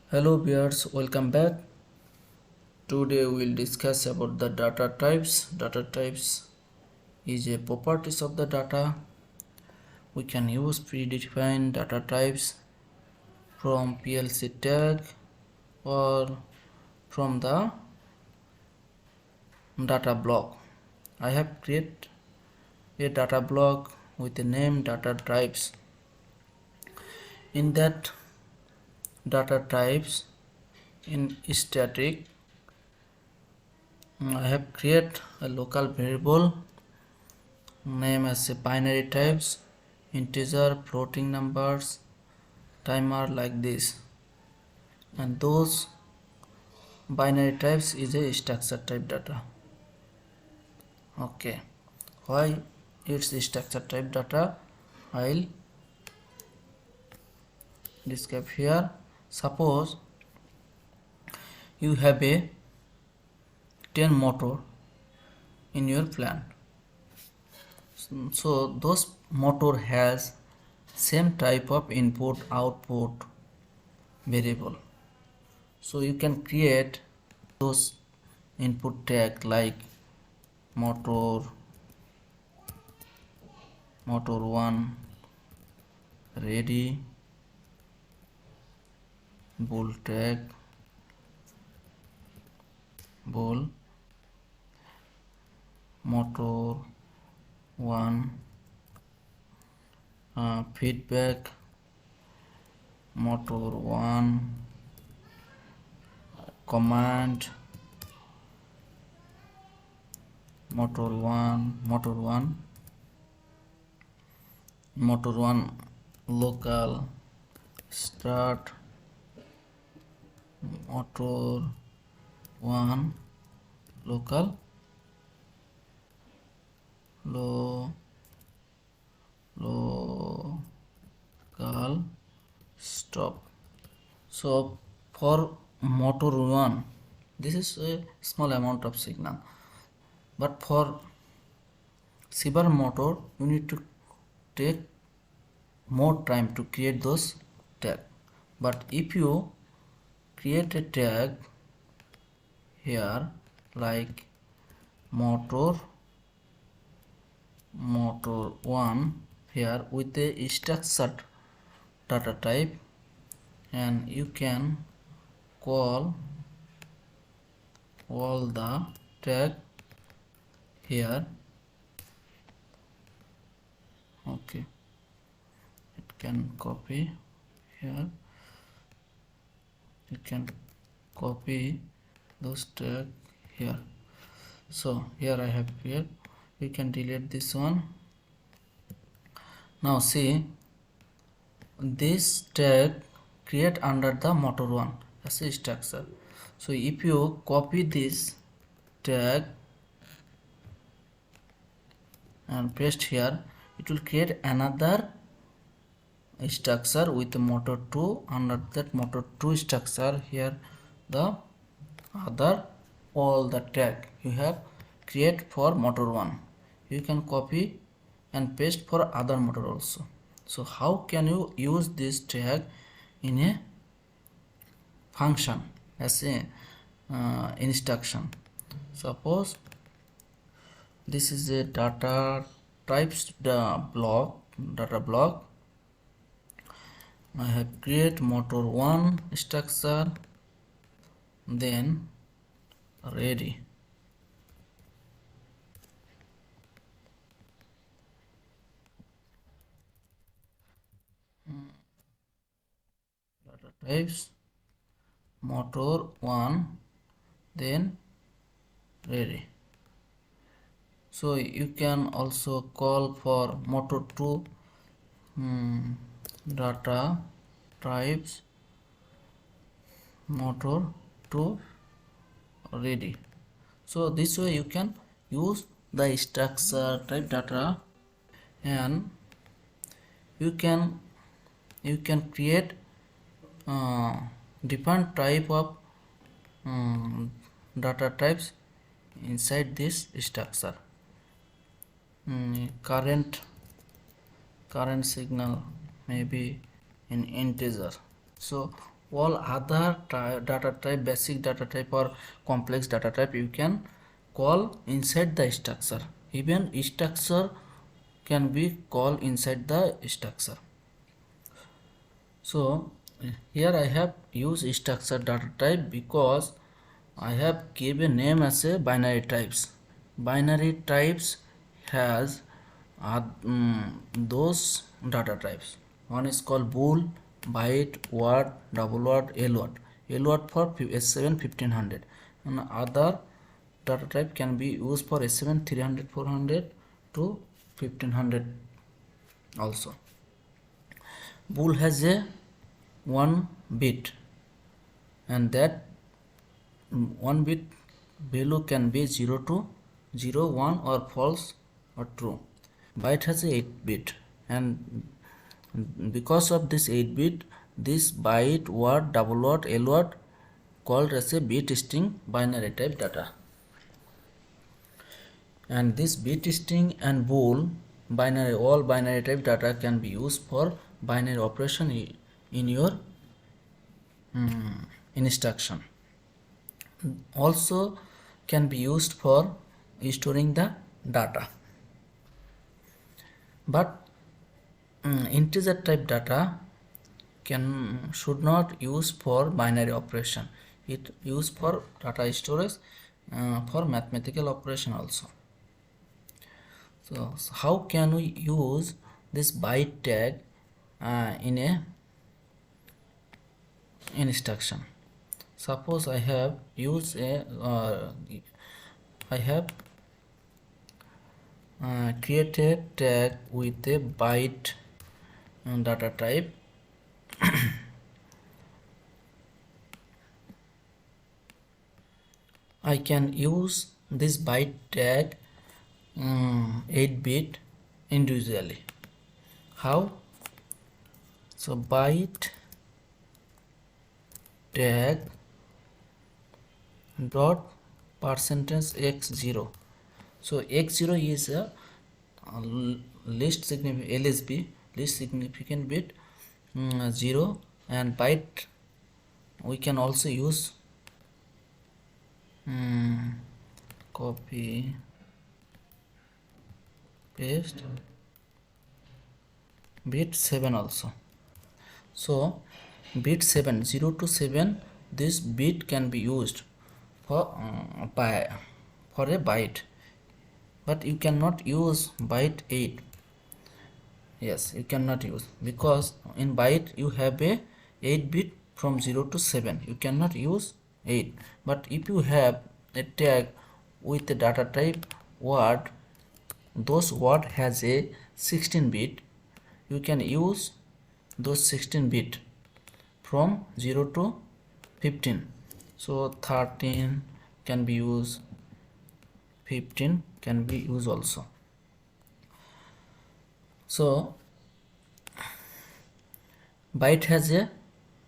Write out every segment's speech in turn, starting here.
Hello viewers, welcome back. Today we'll discuss about the data types. Data types is a properties of the data. We can use predefined data types from PLC tag or from the data block. I have created a data block with the name data types. In that data types in static, I have created a local variable name as a binary types, integer, floating numbers, timer like this, and those binary types is a structure type data. Okay, why it's structure type data? I'll describe here. Suppose you have a 10 motor in your plant, so those motor has same type of input output variable, so you can create those input tag like motor 1 ready, bull tag, bull, motor 1 feedback, motor 1 command, motor 1 local start, motor 1 local local stop. So for motor 1 this is a small amount of signal, but for several motor you need to take more time to create those tag. But if you create a tag here like motor 1 here with a structured data type, and you can call all the tag here. Okay, it can copy here, you can copy those tag here. So here I have here, we can delete this one. Now see, this tag create under the motor 1 as a structure. So if you copy this tag and paste here, it will create another structure with motor 2. Under that motor 2 structure, here the other all the tag you have create for motor 1 you can copy and paste for other motor also. So how can you use this tag in a function as a instruction? Suppose this is a data types data block. I have create motor 1 structure, then ready. Data types motor 1, then ready. So you can also call for motor 2 data types motor 2 ready. So this way you can use the structure type data, and you can create different type of data types inside this structure. Current signal maybe in integer. So all other data type, basic data type or complex data type, you can call inside the structure. Even structure can be called inside the structure. So here I have used structure data type because I have given name as a binary types. Binary types has those data types. One is called bool, byte, word, double word, L word. L word for S7 1500. And other data type can be used for S7 300 400 to 1500 also. Bool has a 1 bit, and that 1 bit value can be 0 to 0, 1 or false or true. Byte has a 8 bit, and because of this 8 bit, this byte, word, double word, L word called as a bit string binary type data. And this bit string and bool binary, all binary type data can be used for binary operation in your instruction. Also can be used for storing the data, but integer type data should not use for binary operation. It used for data storage, for mathematical operation also. So how can we use this byte tag in a instruction? Suppose I have used I have created tag with a byte data type. I can use this byte tag 8 bit individually. How? So byte tag dot percentage x0. So x0 is a least significant LSB, least significant bit 0, and byte we can also use copy paste bit 7 also. So bit 7, 0 to 7, this bit can be used for for a byte, but you cannot use byte 8. Yes, you cannot use, because in byte you have a 8 bit from 0 to 7. You cannot use 8. But if you have a tag with the data type word, those word has a 16 bit, you can use those 16 bit from 0 to 15. So 13 can be used, 15 can be used also. So byte has a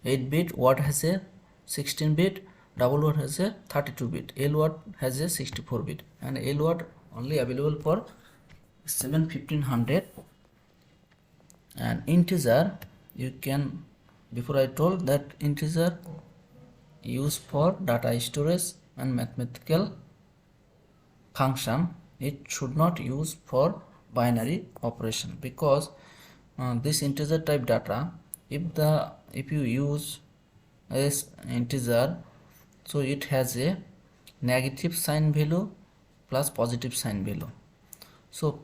8 bit, word has a 16 bit, double word has a 32 bit, L word has a 64 bit, and L word only available for 7 1500. And integer, you can, before I told that integer used for data storage and mathematical function, it should not use for binary operation, because this integer type data, if you use as integer, so it has a negative sign value plus positive sign value. So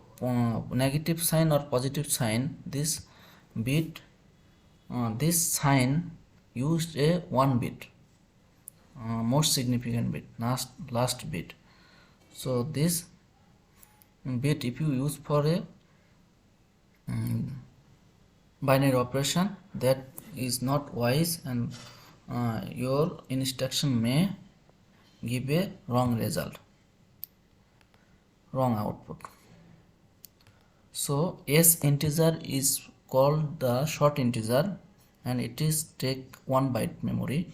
negative sign or positive sign, this bit, this sign used a 1 bit, most significant bit, last bit. So this bit if you use for a binary operation, that is not wise, and your instruction may give a wrong result, wrong output. So S integer is called the short integer, and it is take 1 byte memory.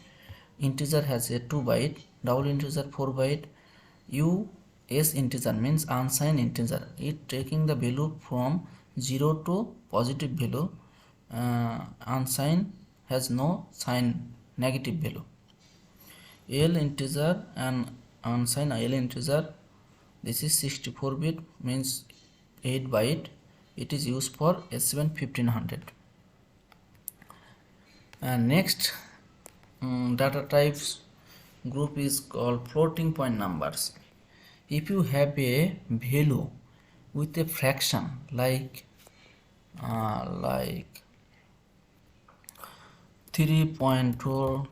Integer has a 2 byte, double integer 4 byte. S integer means unsigned integer, it taking the value from 0 to positive value. Unsigned has no sign negative value. L integer and unsigned L integer, this is 64 bit, means 8 byte. It is used for S7 1500. And next data types group is called floating point numbers. If you have a value with a fraction like 3.2,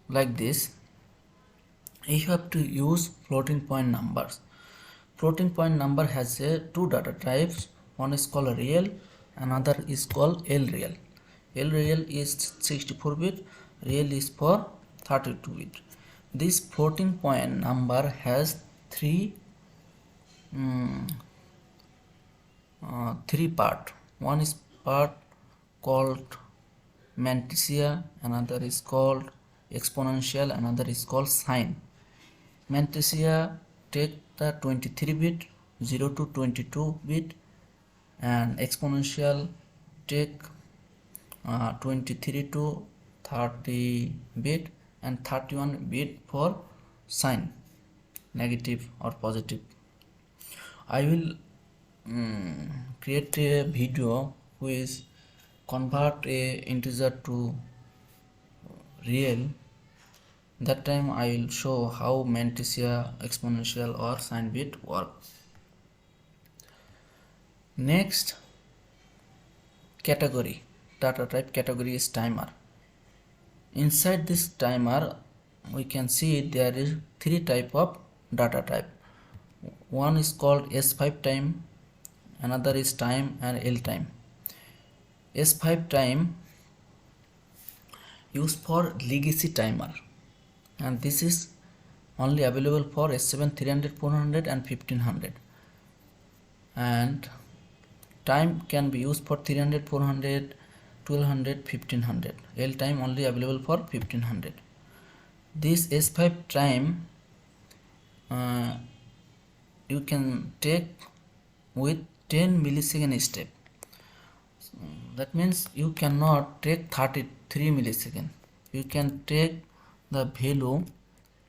like this, you have to use floating point numbers. Floating point number has two data types. One is called real, another is called LReal. LReal is 64 bit, real is for 32 bit. This floating point number has three part. One is part called mantissa, another is called exponential, another is called sign. Mantissa take the 23 bit, 0 to 22 bit, and exponential take 23 to 30 bit and 31 bit for sign, negative or positive. I will create a video which convert a integer to real. That time I will show how mantissa, exponential or sign bit work. Next category, data type category is timer. Inside this timer we can see there is three type of data type. One is called S5 time, another is time, and L time. S5 time used for legacy timer, and this is only available for S7 300, 400 and 1500. And time can be used for 300, 400, 1200, 1500. L time only available for 1500. This S5 time you can take with 10 millisecond step. That means you cannot take 33 millisecond. You can take the value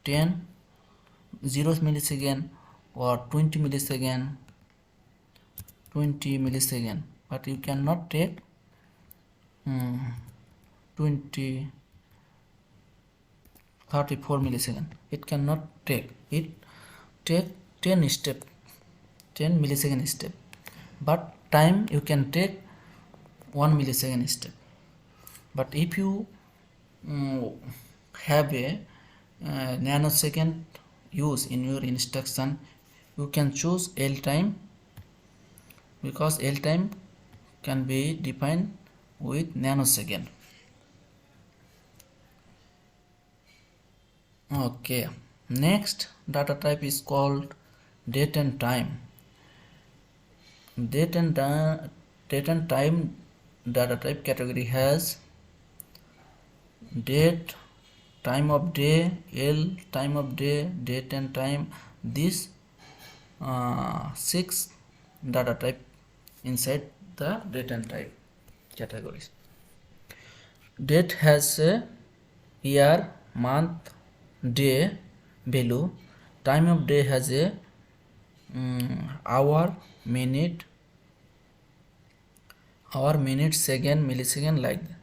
10, 0 millisecond or 20 millisecond, but you cannot take 34 millisecond. It cannot take. It take 10 millisecond step, but time you can take 1 millisecond step. But if you have a nanosecond use in your instruction, you can choose L time, because L time can be defined with nanosecond. Okay, next data type is called date and time. Date and time data type category has date, time of day, L, time of day, date and time. These 6 data type inside the date and time categories. Date has a year, month, day value. Time of day has a hour, minute, second, millisecond, like that.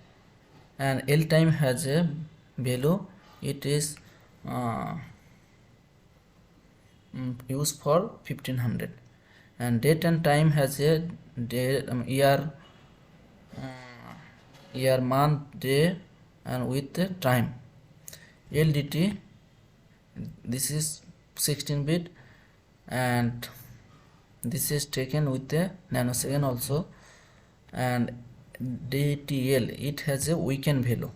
And L time has a value. It is used for 1500. And date and time has a day, year, month, day, and with the time. LDT, this is 16 bit, and this is taken with the nanosecond also. And DTL, it has a weekend value.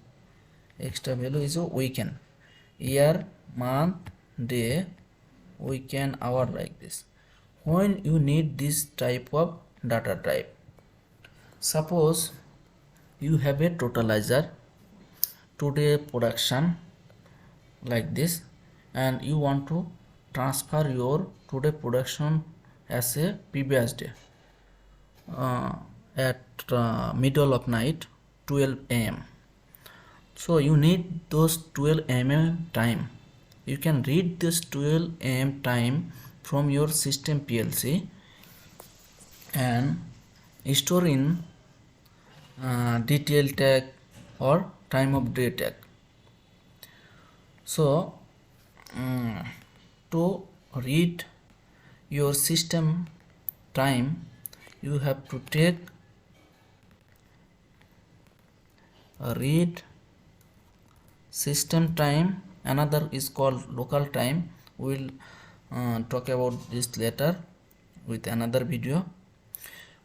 Extra value is a weekend, year, month, day, weekend, hour, like this. When you need this type of data type, suppose you have a totalizer today production like this, and you want to transfer your today production as a previous day at middle of night, 12 am. So you need those 12 am time. You can read this 12 am time from your system PLC and store in detail tag or time of day tag. So to read your system time, you have to take a read system time. Another is called local time. We'll talk about this later with another video.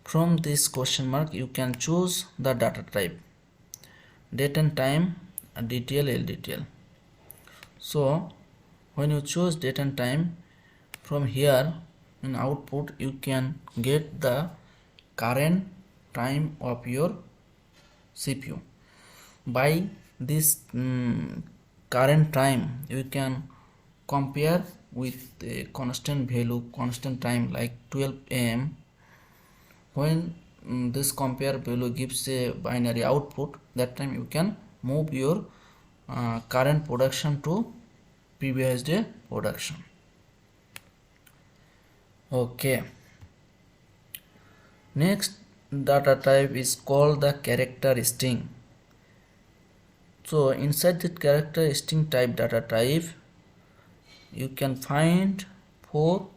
From this question mark you can choose the data type, date and time, DTL, LDTL. So when you choose date and time, from here in output you can get the current time of your CPU. By this current time you can compare with a constant value, constant time like 12 am. When this compare value gives a binary output, that time you can move your current production to previous day production. Okay, next data type is called the character string. So inside the character string type data type you can find 4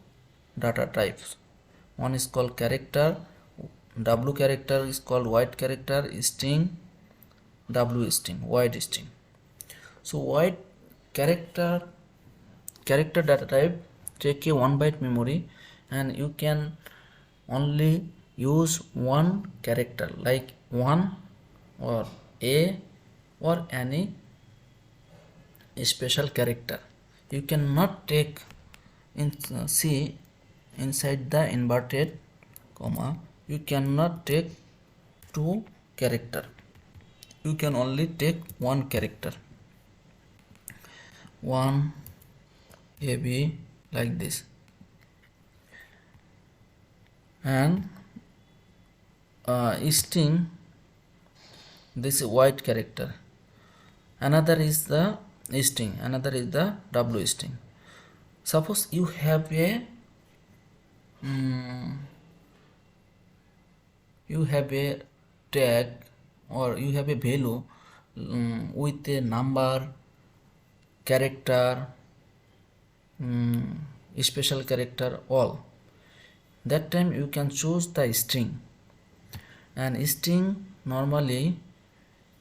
data types. One is called character, W character is called wide character, string, W string, wide string. So wide character data type take a 1 byte memory and you can only use one character like 1 or A or any special character. You cannot take see inside the inverted comma, you cannot take 2 character. You can only take 1 character, 1 AB like this. And string, this is white character. Another is the string, another is the W string. Suppose you have a tag or you have a value with a number, character, special character, all. That time you can choose the string, and string normally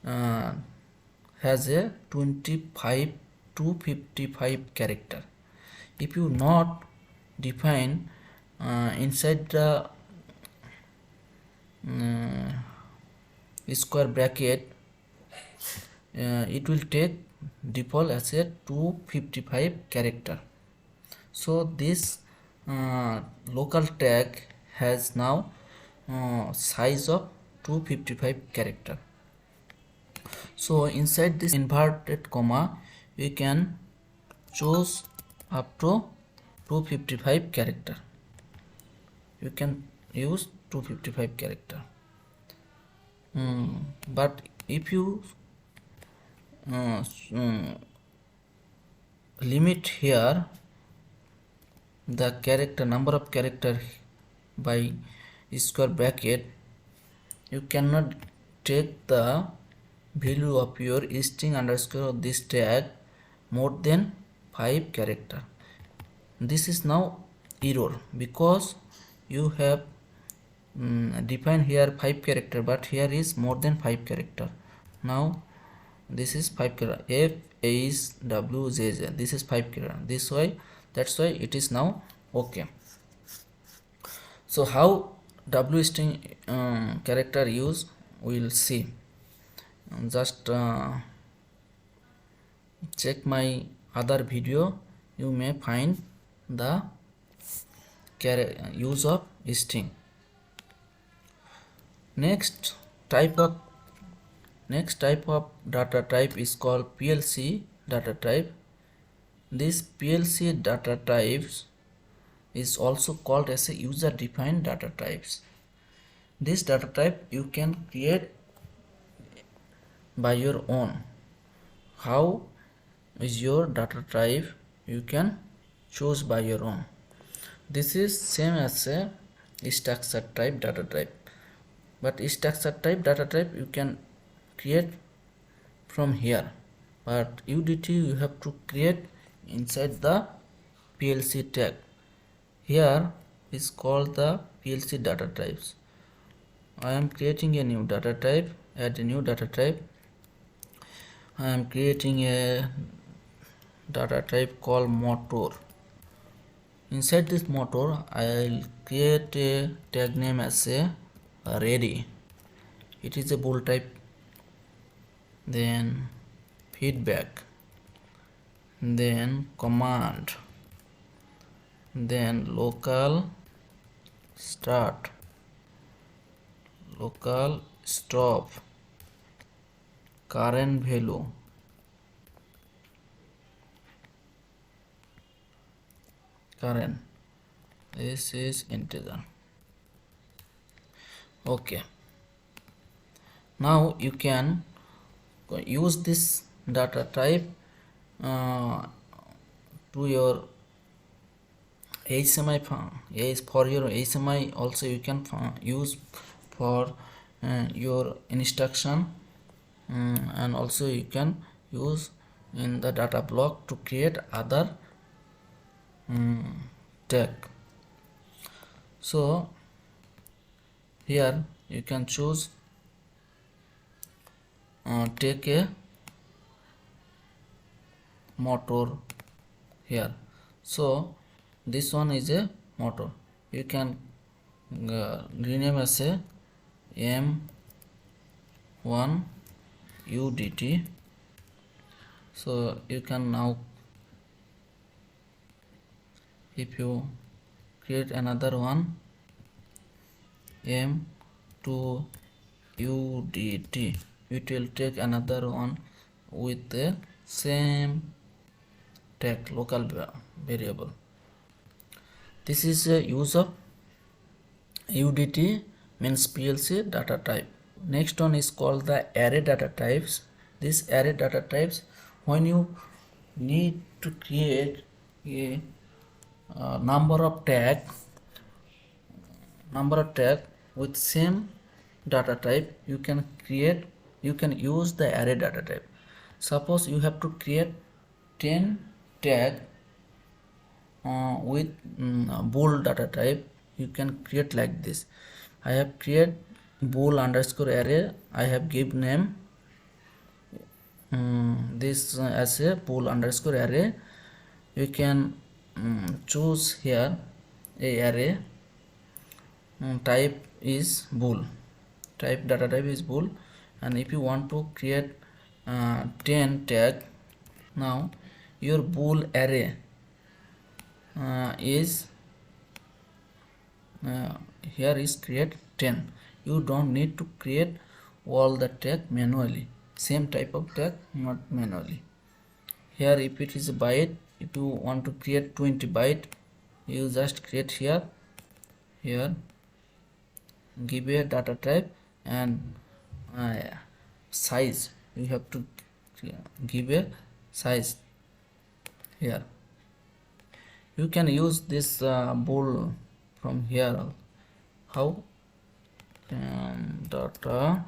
has a 25 to 55 character. If you not define inside the square bracket, it will take default as a 255 character. So this local tag has now size of 255 character. So inside this inverted comma we can choose up to 255 character. You can use 255 character. But if you limit here the character number of character by square bracket, you cannot take the value of your string underscore this tag more than 5 character. This is now error because you have defined here 5 character, but here is more than 5 character. Now this is 5 character, F is W J J, this is 5 character. This way, that's why it is now okay. So how W string character use, we will see. Just check my other video, you may find the use of string. Next type of data type is called PLC data type. This PLC data types is also called as a user defined data types. This data type you can create by your own. How is your data type? You can choose by your own. This is same as a structure type data type, but structure type data type you can create from here, but UDT you have to create inside the PLC tag. Here is called the PLC data types. I am creating a new data type. Add a new data type. I am creating a data type called motor. Inside this motor I'll create a tag name as a ready. It is a bool type. Then feedback, then command, then local start, local stop, current value, current, this is integer. Okay, now you can use this data type to your HMI for your HMI also you can use for your instruction, and also you can use in the data block to create other tag. So here you can choose take a motor here. So this one is a motor. You can rename as a M1 UDT. So you can now, if you create another one M2 UDT, it will take another one with the same tag, local variable. This is a use of UDT, means PLC data type. Next one is called the array data types. These array data types, when you need to create a number of tag with same data type, you can use the array data type. Suppose you have to create 10 tag with bool data type, you can create like this. I have created bool underscore array. I have give name this as a bool underscore array. You can choose here a array, type is bool, type data type is bool, and if you want to create 10 tag, now your bool array is here is create 10. You don't need to create all the tag manually, same type of tag, not manually. Here if it is a byte, if you want to create 20 byte, you just create here give a data type and size. You have to give a size here. You can use this bool from here. How? Data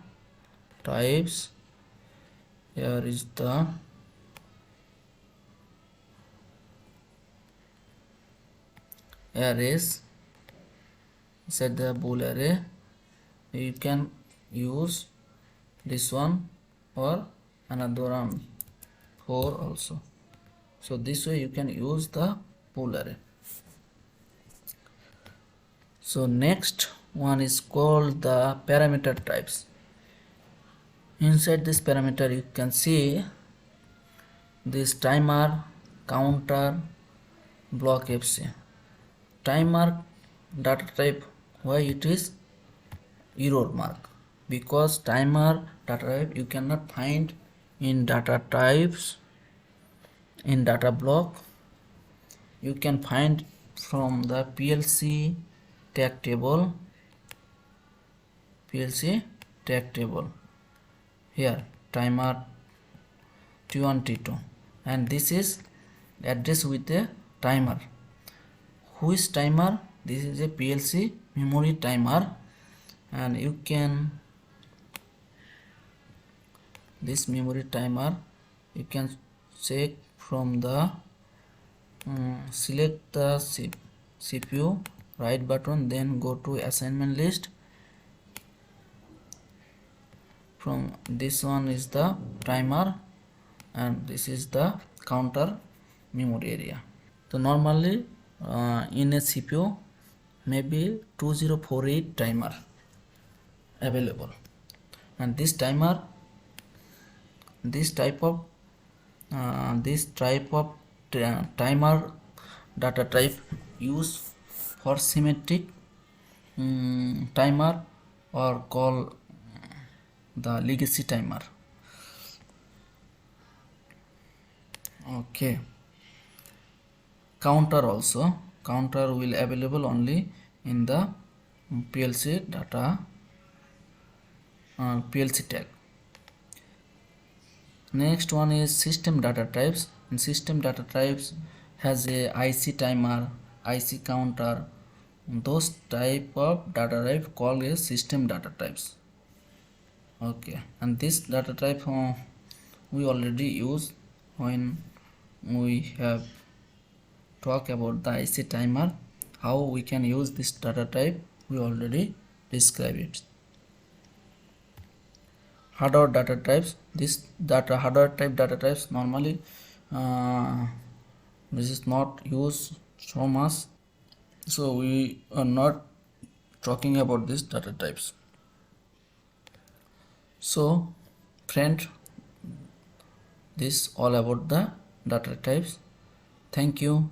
types, here is the arrays. Set the bool array. You can use this one or another one 4 also. So this way you can use the bool array. So next one is called the parameter types. Inside this parameter you can see this timer, counter, block FC. Timer data type, why it is error mark? Because timer data type you cannot find in data types, in data block. You can find from the PLC tag table, here timer T1 T2, and this is address with a timer. Which timer? This is a PLC memory timer, and you can this memory timer you can check from the select the CPU right button, then go to assignment list. From this one is the timer and this is the counter memory area. So normally in a CPU maybe 2048 timer available, and this timer this type of timer data type used for symmetric timer or call the legacy timer. Okay, counter will available only in the PLC data PLC tag. Next one is system data types. And system data types has a IC timer, IC counter. Those type of data type called as system data types. Okay, and this data type we already use when we have talked about the IC timer. How we can use this data type we already described it. Hardware data types. This hardware type data types normally this is not used so much, so we are not talking about these data types. So friend, this all about the data types. Thank you.